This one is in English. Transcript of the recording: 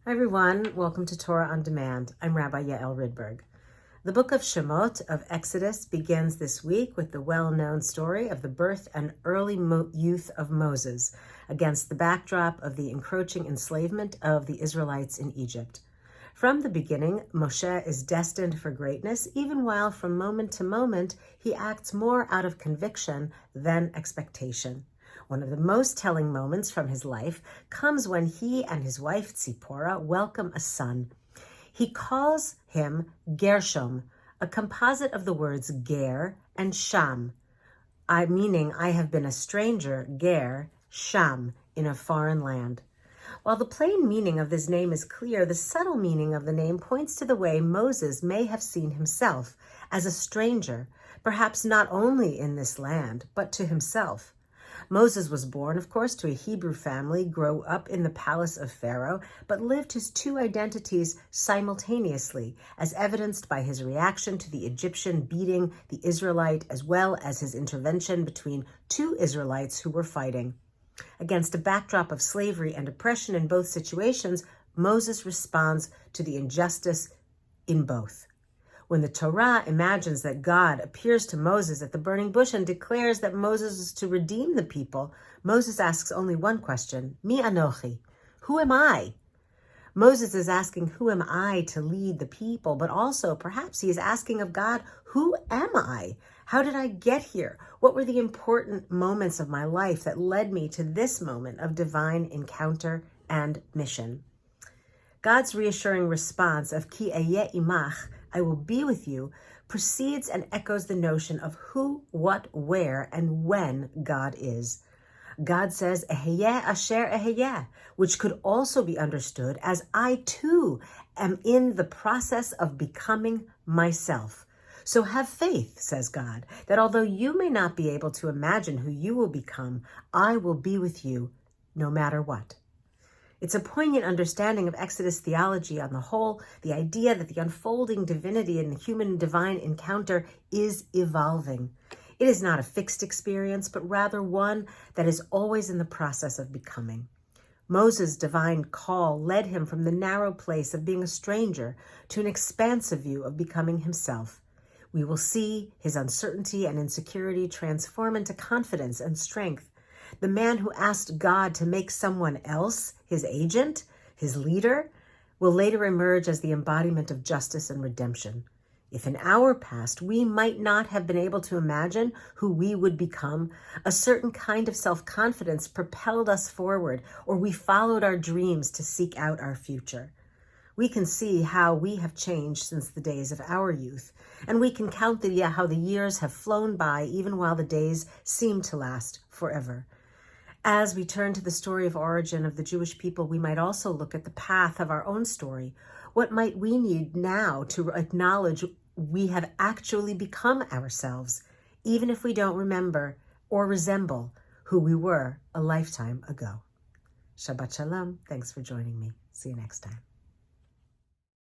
Hi everyone, welcome to Torah on Demand. I'm Rabbi Yael Ridberg. The book of Shemot of Exodus begins this week with the well-known story of the birth and early youth of Moses against the backdrop of the encroaching enslavement of the Israelites in Egypt. From the beginning, Moshe is destined for greatness, even while from moment to moment he acts more out of conviction than expectation. One of the most telling moments from his life comes when he and his wife Tzipporah welcome a son. He calls him Gershom, a composite of the words ger and sham, meaning I have been a stranger, ger, sham, in a foreign land. While the plain meaning of this name is clear, the subtle meaning of the name points to the way Moses may have seen himself as a stranger, perhaps not only in this land, but to himself. Moses was born, of course, to a Hebrew family, grew up in the palace of Pharaoh, but lived his two identities simultaneously, as evidenced by his reaction to the Egyptian beating the Israelite, as well as his intervention between two Israelites who were fighting. Against a backdrop of slavery and oppression in both situations, Moses responds to the injustice in both. When the Torah imagines that God appears to Moses at the burning bush and declares that Moses is to redeem the people, Moses asks only one question, Mi anochi? Who am I? Moses is asking, who am I to lead the people? But also, perhaps he is asking of God, who am I? How did I get here? What were the important moments of my life that led me to this moment of divine encounter and mission? God's reassuring response of Ki eyeh imach, I will be with you, precedes and echoes the notion of who, what, where, and when God is. God says, Eheyeh asher eheyeh, which could also be understood as I too am in the process of becoming myself. So have faith, says God, that although you may not be able to imagine who you will become, I will be with you no matter what. It's a poignant understanding of Exodus theology on the whole, the idea that the unfolding divinity and the human-divine encounter is evolving. It is not a fixed experience, but rather one that is always in the process of becoming. Moses' divine call led him from the narrow place of being a stranger to an expansive view of becoming himself. We will see his uncertainty and insecurity transform into confidence and strength. The man who asked God to make someone else his agent, his leader, will later emerge as the embodiment of justice and redemption. If in our past we might not have been able to imagine who we would become, a certain kind of self-confidence propelled us forward, or we followed our dreams to seek out our future. We can see how we have changed since the days of our youth, and we can count how the years have flown by even while the days seem to last forever. As we turn to the story of origin of the Jewish people, we might also look at the path of our own story. What might we need now to acknowledge we have actually become ourselves, even if we don't remember or resemble who we were a lifetime ago? Shabbat Shalom. Thanks for joining me. See you next time.